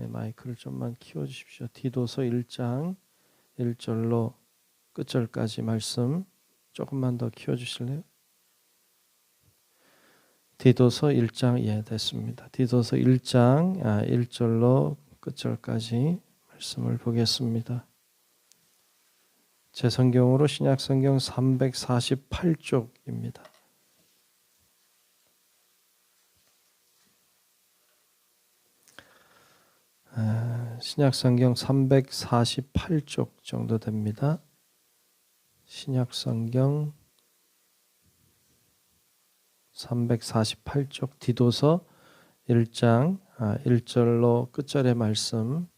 마이크를 좀만 키워주십시오. 디도서 1장 1절로 끝절까지 말씀 조금만 더 키워주실래요? 디도서 1장 됐습니다. 디도서 1장 1절로 끝절까지 말씀을 보겠습니다. 제 성경으로 신약성경 348쪽입니다. 신약성경 348쪽 정도 됩니다. 신약성경 348쪽 디도서 1장 1절로 끝절의 말씀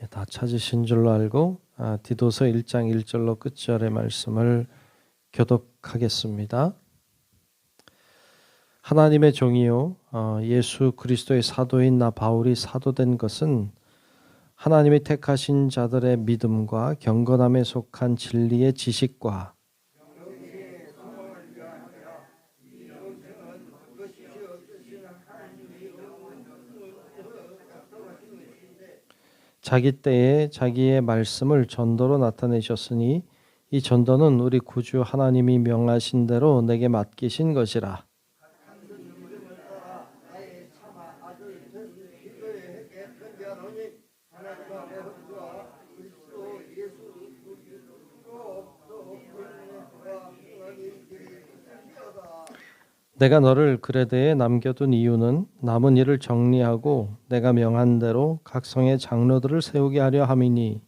다 찾으신 줄로 알고 디도서 1장 1절로 끝절의 말씀을 교독하겠습니다. 하나님의 종이요 예수 그리스도의 사도인 나 바울이 사도된 것은 하나님이 택하신 자들의 믿음과 경건함에 속한 진리의 지식과 자기 때에 자기의 말씀을 전도로 나타내셨으니 이 전도는 우리 구주 하나님이 명하신 대로 내게 맡기신 것이라. 내가 너를 그레데에 남겨둔 이유는 남은 일을 정리하고 내가 명한 대로 각 성의 장로들을 세우게 하려 함이니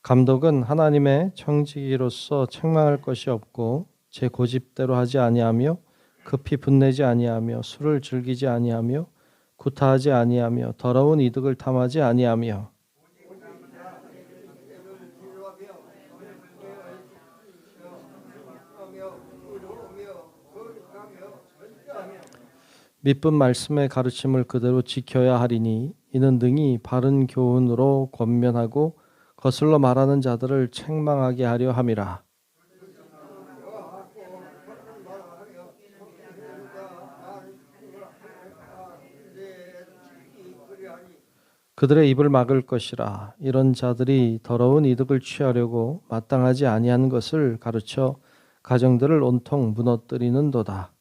감독은 하나님의 청지기로서 책망할 것이 없고 제 고집대로 하지 아니하며 급히 분내지 아니하며 술을 즐기지 아니하며 구타하지 아니하며 더러운 이득을 탐하지 아니하며 믿은 말씀의 가르침을 그대로 지켜야 하리니 이는 능히 바른 교훈으로 권면하고 거슬러 말하는 자들을 책망하게 하려 함이라. 그들의 입을 막을 것이라. 이런 자들이 더러운 이득을 취하려고 마땅하지 아니한 것을 가르쳐 가정들을 온통 무너뜨리는도다.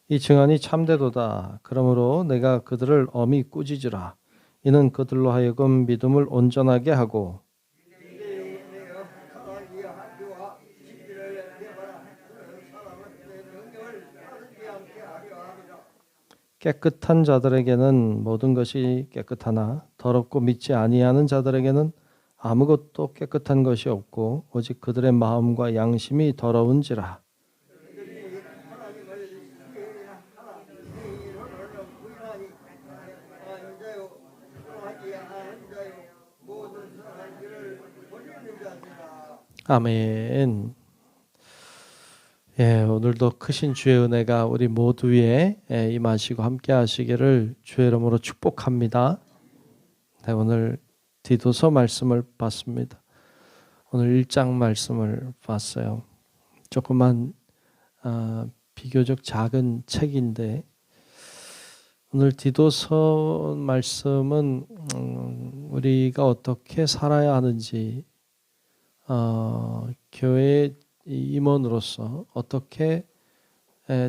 이 증언이 참되도다. 그러므로 내가 그들을 엄히 꾸짖으라. 이는 그들로 하여금 믿음을 온전하게 하고 깨끗한 자들에게는 모든 것이 깨끗하나 더럽고 믿지 아니하는 자들에게는 아무것도 깨끗한 것이 없고 오직 그들의 마음과 양심이 더러운지라. 아멘. 오늘도 크신 주의 은혜가 우리 모두 위에 임하시고 함께 하시기를 주의 이름으로 축복합니다. 오늘 디도서 말씀을 봤습니다. 오늘 1장 말씀을 봤어요. 조그만 비교적 작은 책인데 오늘 디도서 말씀은 우리가 어떻게 살아야 하는지 교회 임원으로서 어떻게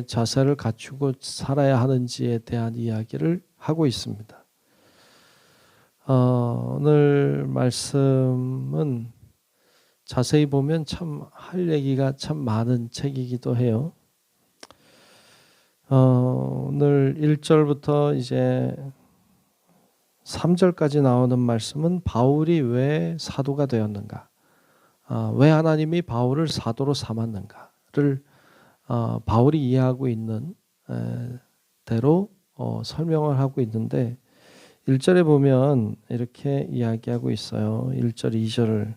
자세를 갖추고 살아야 하는지에 대한 이야기를 하고 있습니다. 오늘 말씀은 자세히 보면 참 할 얘기가 참 많은 책이기도 해요. 오늘 1절부터 이제 3절까지 나오는 말씀은 바울이 왜 사도가 되었는가? 왜 하나님이 바울을 사도로 삼았는가를 바울이 이해하고 있는 대로 설명을 하고 있는데 1절에 보면 이렇게 이야기하고 있어요. 1절, 2절을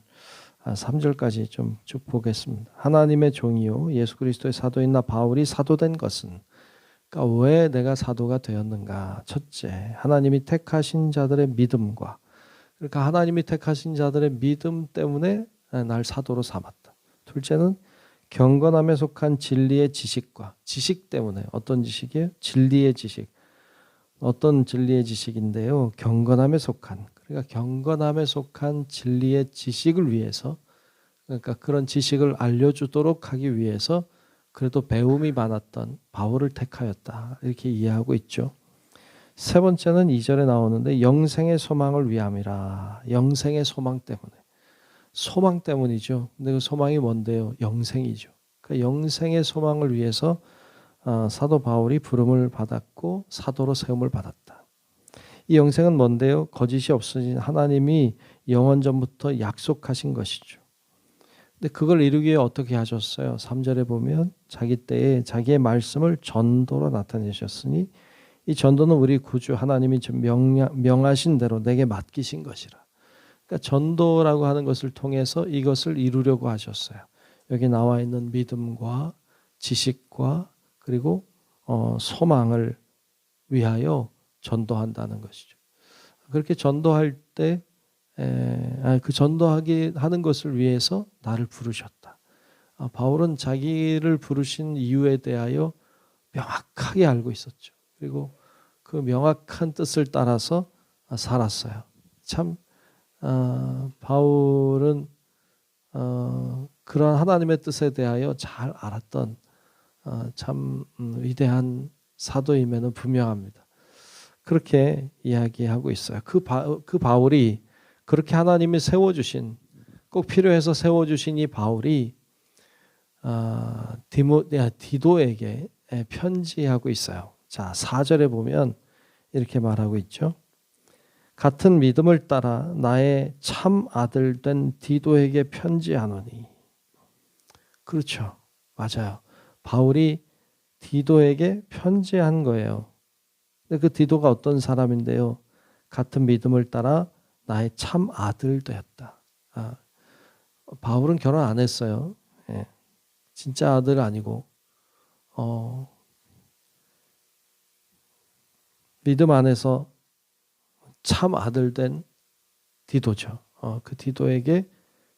3절까지 좀 쭉 보겠습니다. 하나님의 종이요 예수 그리스도의 사도인 나 바울이 사도된 것은, 그러니까 왜 내가 사도가 되었는가? 첫째, 하나님이 택하신 자들의 믿음과, 그러니까 하나님이 택하신 자들의 믿음 때문에 날 사도로 삼았다. 둘째는 경건함에 속한 진리의 지식과, 지식 때문에. 어떤 지식이에요? 진리의 지식. 어떤 진리의 지식인데요, 경건함에 속한, 그러니까 경건함에 속한 진리의 지식을 위해서, 그러니까 그런 지식을 알려주도록 하기 위해서 그래도 배움이 많았던 바울을 택하였다, 이렇게 이해하고 있죠. 세 번째는 2절에 나오는데 영생의 소망을 위함이라. 영생의 소망 때문에. 소망 때문이죠. 근데 그 소망이 뭔데요? 영생이죠. 그러니까 영생의 소망을 위해서 사도 바울이 부름을 받았고 사도로 세움을 받았다. 이 영생은 뭔데요? 거짓이 없으신 하나님이 영원 전부터 약속하신 것이죠. 근데 그걸 이루기 위해 어떻게 하셨어요? 3절에 보면 자기 때에 자기의 말씀을 전도로 나타내셨으니 이 전도는 우리 구주 하나님이 명하신 대로 내게 맡기신 것이라. 그러니까 전도라고 하는 것을 통해서 이것을 이루려고 하셨어요. 여기 나와 있는 믿음과 지식과 그리고 소망을 위하여 전도한다는 것이죠. 그렇게 전도할 때 그 전도하게 하는 것을 위해서 나를 부르셨다. 바울은 자기를 부르신 이유에 대하여 명확하게 알고 있었죠. 그리고 그 명확한 뜻을 따라서 살았어요. 참 바울은 그런 하나님의 뜻에 대하여 잘 알았던 참 위대한 사도임에는 분명합니다. 그렇게 이야기하고 있어요. 그 바울이 그렇게 하나님이 세워주신, 꼭 필요해서 세워주신 이 바울이 디도에게 편지하고 있어요. 자, 4절에 보면 이렇게 말하고 있죠. 같은 믿음을 따라 나의 참 아들 된 디도에게 편지하노니. 그렇죠. 맞아요. 바울이 디도에게 편지한 거예요. 근데 그 디도가 어떤 사람인데요? 같은 믿음을 따라 나의 참 아들 되었다. 바울은 결혼 안 했어요. 예. 진짜 아들 아니고 믿음 안에서 참 아들 된 디도죠. 그 디도에게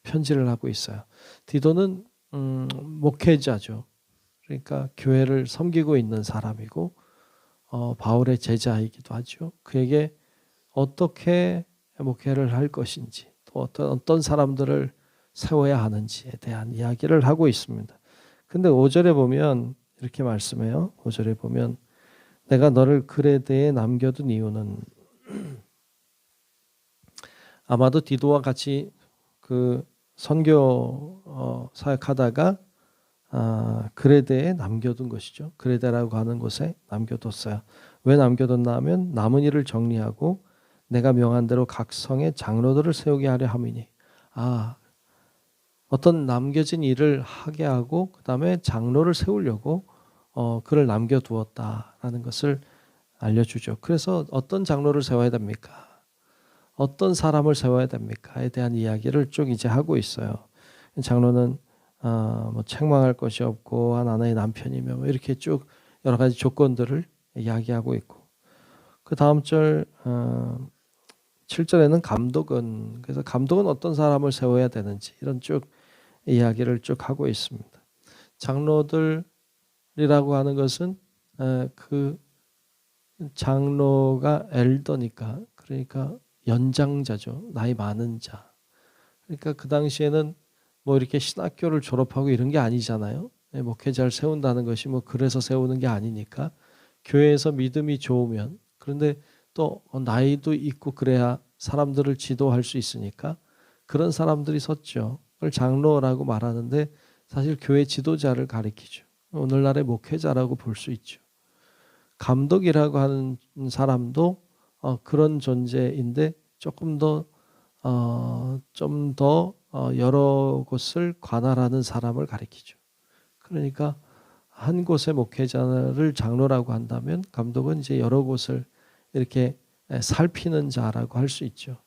편지를 하고 있어요. 디도는 목회자죠. 그러니까 교회를 섬기고 있는 사람이고 바울의 제자이기도 하죠. 그에게 어떻게 목회를 할 것인지, 또 어떤 사람들을 세워야 하는지에 대한 이야기를 하고 있습니다. 근데 5절에 보면 이렇게 말씀해요. 5절에 보면 내가 너를 그레데에 남겨둔 이유는, 아마도 디도와 같이 그 선교 사역하다가 그레데에 남겨둔 것이죠. 그레데라고 하는 곳에 남겨뒀어요. 왜 남겨뒀나 하면 남은 일을 정리하고 내가 명한 대로 각 성에 장로들을 세우게 하려 함이니. 어떤 남겨진 일을 하게 하고 그 다음에 장로를 세우려고 그를 남겨두었다라는 것을 알려주죠. 그래서 어떤 장로를 세워야 됩니까? 어떤 사람을 세워야 됩니까?에 대한 이야기를 쭉 이제 하고 있어요. 장로는 뭐 책망할 것이 없고 한 아내의 남편이며 뭐 이렇게 쭉 여러 가지 조건들을 이야기하고 있고, 그 다음 절 7절에는 감독은, 그래서 감독은 어떤 사람을 세워야 되는지 이런 쭉 이야기를 쭉 하고 있습니다. 장로들이라고 하는 것은 그 장로가 엘더니까, 그러니까 연장자죠. 나이 많은 자. 그러니까 그 당시에는 뭐 이렇게 신학교를 졸업하고 이런 게 아니잖아요. 목회자를 세운다는 것이 뭐 그래서 세우는 게 아니니까 교회에서 믿음이 좋으면, 그런데 또 나이도 있고 그래야 사람들을 지도할 수 있으니까 그런 사람들이 섰죠. 그걸 장로라고 말하는데 사실 교회 지도자를 가리키죠. 오늘날의 목회자라고 볼 수 있죠. 감독이라고 하는 사람도 그런 존재인데 조금 더 여러 곳을 관할하는 사람을 가리키죠. 그러니까 한 곳의 목회자를 장로라고 한다면 감독은 이제 여러 곳을 이렇게 살피는 자라고 할 수 있죠.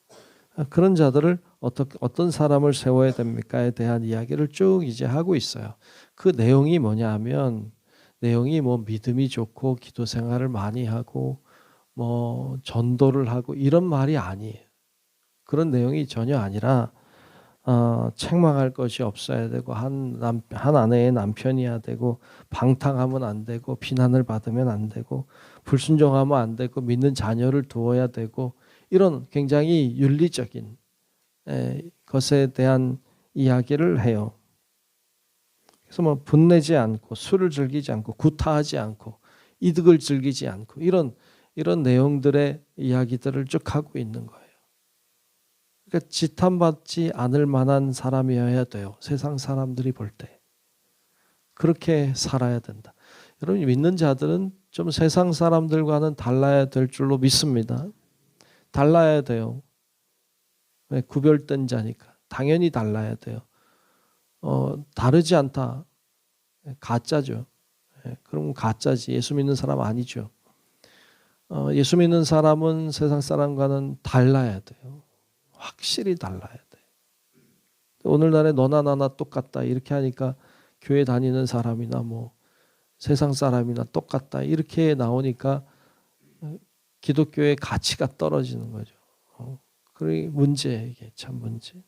그런 자들을 어떤 사람을 세워야 됩니까에 대한 이야기를 쭉 이제 하고 있어요. 그 내용이 뭐냐 하면 내용이 뭐 믿음이 좋고 기도 생활을 많이 하고 뭐 전도를 하고 이런 말이 아니에요. 그런 내용이 전혀 아니라 책망할 것이 없어야 되고 한 아내의 남편이어야 되고 방탕하면 안 되고 비난을 받으면 안 되고 불순종하면 안 되고 믿는 자녀를 두어야 되고 이런 굉장히 윤리적인 것에 대한 이야기를 해요. 그래서 뭐 분내지 않고 술을 즐기지 않고 구타하지 않고 이득을 즐기지 않고 이런 내용들의 이야기들을 쭉 하고 있는 거예요. 그러니까 지탄받지 않을 만한 사람이어야 돼요. 세상 사람들이 볼 때. 그렇게 살아야 된다. 여러분 믿는 자들은 좀 세상 사람들과는 달라야 될 줄로 믿습니다. 달라야 돼요. 왜? 구별된 자니까. 당연히 달라야 돼요. 다르지 않다. 가짜죠. 그럼 가짜지. 예수 믿는 사람 아니죠. 예수 믿는 사람은 세상 사람과는 달라야 돼요. 확실히 달라야 돼. 오늘날에 너나 나나 똑같다 이렇게 하니까 교회 다니는 사람이나 뭐 세상 사람이나 똑같다 이렇게 나오니까 기독교의 가치가 떨어지는 거죠. 그게 문제, 이게 참 문제.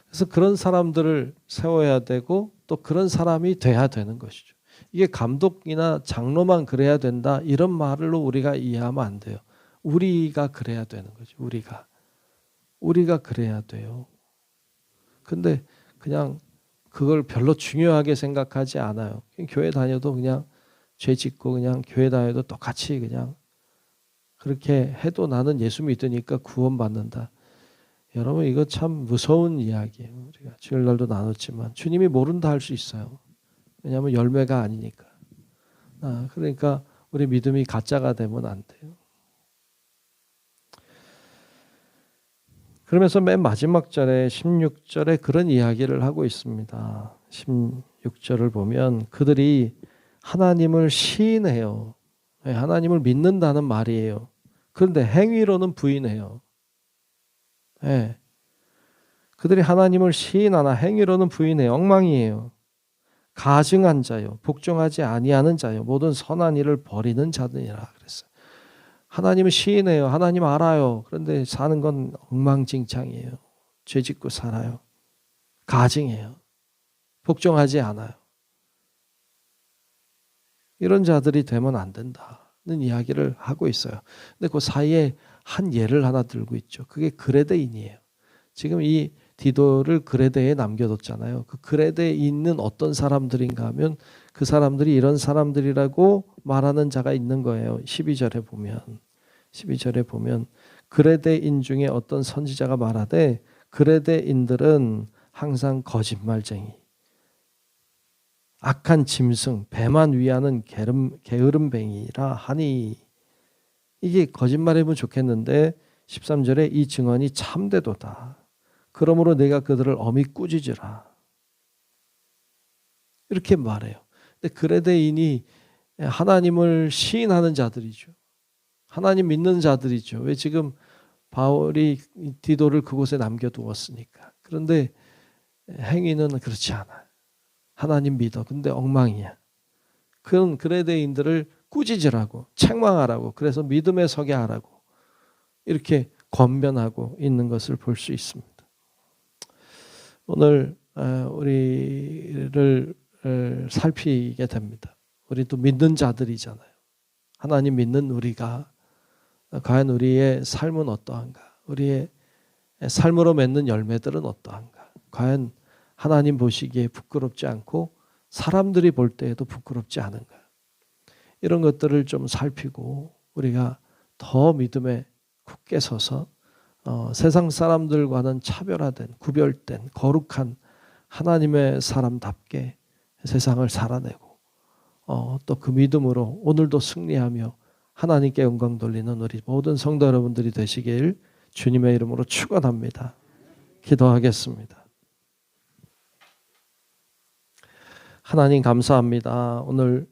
그래서 그런 사람들을 세워야 되고 또 그런 사람이 돼야 되는 것이죠. 이게 감독이나 장로만 그래야 된다 이런 말로 우리가 이해하면 안 돼요. 우리가 그래야 되는 거죠. 우리가 그래야 돼요. 근데 그냥 그걸 별로 중요하게 생각하지 않아요. 교회 다녀도 그냥 죄 짓고 그냥 교회 다녀도 똑같이 그냥 그렇게 해도 나는 예수 믿으니까 구원받는다. 여러분 이거 참 무서운 이야기예요. 우리가 주일날도 나눴지만 주님이 모른다 할 수 있어요. 왜냐하면 열매가 아니니까. 그러니까 우리 믿음이 가짜가 되면 안 돼요. 그러면서 맨 마지막 절에 16절에 그런 이야기를 하고 있습니다. 16절을 보면 그들이 하나님을 시인해요. 하나님을 믿는다는 말이에요. 그런데 행위로는 부인해요. 네. 그들이 하나님을 시인하나 행위로는 부인해요. 엉망이에요. 가증한 자요, 복종하지 아니하는 자요, 모든 선한 일을 버리는 자들이라 그랬어요. 하나님은 시인해요. 하나님 알아요. 그런데 사는 건 엉망진창이에요. 죄짓고 살아요. 가증해요. 복종하지 않아요. 이런 자들이 되면 안 된다는 이야기를 하고 있어요. 근데 그 사이에 한 예를 하나 들고 있죠. 그게 그레데인이에요. 지금 이 디도를 그레데에 남겨뒀잖아요. 그 그레데에 있는 어떤 사람들인가 하면 그 사람들이 이런 사람들이라고 말하는 자가 있는 거예요. 12절에 보면 그레데인 중에 어떤 선지자가 말하되 그레데인들은 항상 거짓말쟁이, 악한 짐승, 배만 위하는 게으름뱅이라 하니. 이게 거짓말이면 좋겠는데 13절에 이 증언이 참되도다. 그러므로 내가 그들을 엄히 꾸짖으라. 이렇게 말해요. 근데 그레데인이 하나님을 시인하는 자들이죠. 하나님 믿는 자들이죠. 왜 지금 바울이 디도를 그곳에 남겨두었으니까. 그런데 행위는 그렇지 않아요. 하나님 믿어. 근데 엉망이야. 그런 그레데인들을 꾸짖으라고, 책망하라고, 그래서 믿음에 서게 하라고 이렇게 권면하고 있는 것을 볼 수 있습니다. 오늘 우리를 살피게 됩니다. 우리도 믿는 자들이잖아요. 하나님 믿는 우리가 과연 우리의 삶은 어떠한가? 우리의 삶으로 맺는 열매들은 어떠한가? 과연 하나님 보시기에 부끄럽지 않고 사람들이 볼 때에도 부끄럽지 않은가? 이런 것들을 좀 살피고 우리가 더 믿음에 굳게 서서 세상 사람들과는 차별화된, 구별된, 거룩한 하나님의 사람답게 세상을 살아내고 또 그 믿음으로 오늘도 승리하며 하나님께 영광 돌리는 우리 모든 성도 여러분들이 되시길 주님의 이름으로 축원합니다. 기도하겠습니다. 하나님 감사합니다. 오늘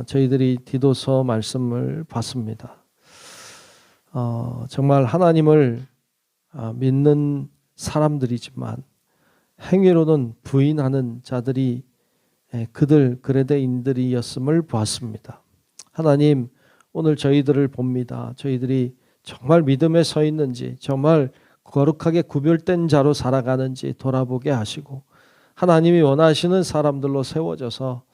저희들이 디도서 말씀을 봤습니다. 정말 하나님을 믿는 사람들이지만 행위로는 부인하는 자들이 그들 그레데인들이었음을 보았습니다. 하나님, 오늘 저희들을 봅니다. 저희들이 정말 믿음에 서 있는지, 정말 거룩하게 구별된 자로 살아가는지 돌아보게 하시고, 하나님이 원하시는 사람들로 세워져서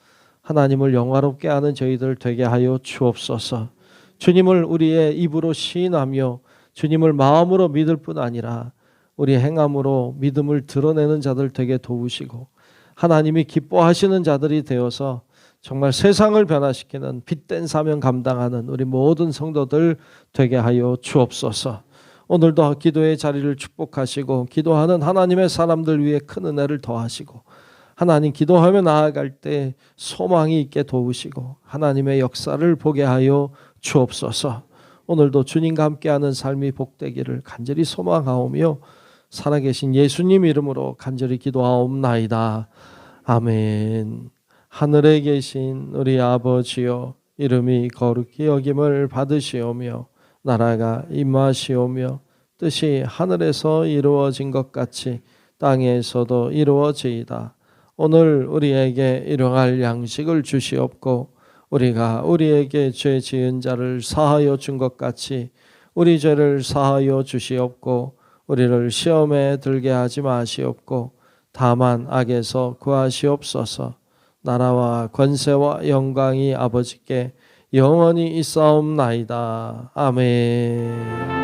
하나님을 영화롭게 하는 저희들 되게 하여 주옵소서. 주님을 우리의 입으로 시인하며 주님을 마음으로 믿을 뿐 아니라 우리 행함으로 믿음을 드러내는 자들 되게 도우시고, 하나님이 기뻐하시는 자들이 되어서 정말 세상을 변화시키는 빛된 사명 감당하는 우리 모든 성도들 되게 하여 주옵소서. 오늘도 기도의 자리를 축복하시고 기도하는 하나님의 사람들 위해 큰 은혜를 더하시고, 하나님 기도하며 나아갈 때 소망이 있게 도우시고 하나님의 역사를 보게 하여 주옵소서. 오늘도 주님과 함께하는 삶이 복되기를 간절히 소망하오며 살아계신 예수님 이름으로 간절히 기도하옵나이다. 아멘. 하늘에 계신 우리 아버지여, 이름이 거룩히 여김을 받으시오며 나라가 임하시오며 뜻이 하늘에서 이루어진 것 같이 땅에서도 이루어지이다. 오늘 우리에게 일용할 양식을 주시옵고 우리가 우리에게 죄 지은 자를 사하여 준 것 같이 우리 죄를 사하여 주시옵고 우리를 시험에 들게 하지 마시옵고 다만 악에서 구하시옵소서. 나라와 권세와 영광이 아버지께 영원히 있사옵나이다. 아멘.